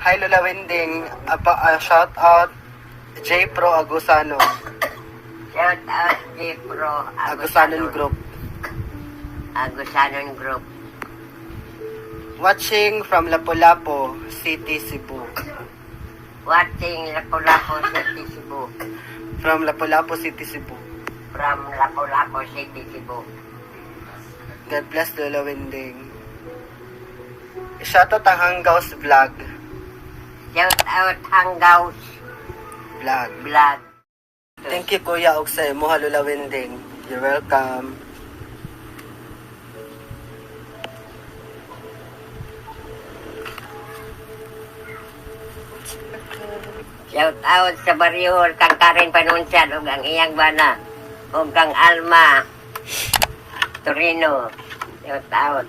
Hi Lola Winding, shout out J Pro Agusano, Shout out J Pro Agusanon Group. Agusanon Group. Watching from Lapu-Lapu City, Cebu. Watching Lapu-Lapu City, Cebu. From Lapu-Lapu City, Cebu. From Lapu-Lapu City, Cebu. God bless Lola Winding. Shout out ang Hanggaws Vlog. Shout out Hanggaws Vlog. Vlog. Thank you Kuya og sa imo Lola Winding. You're welcome. Shout out sa Barrio kang Karen Panunsyan ug ang iyang bana ug kang Alma Torino. Shout out.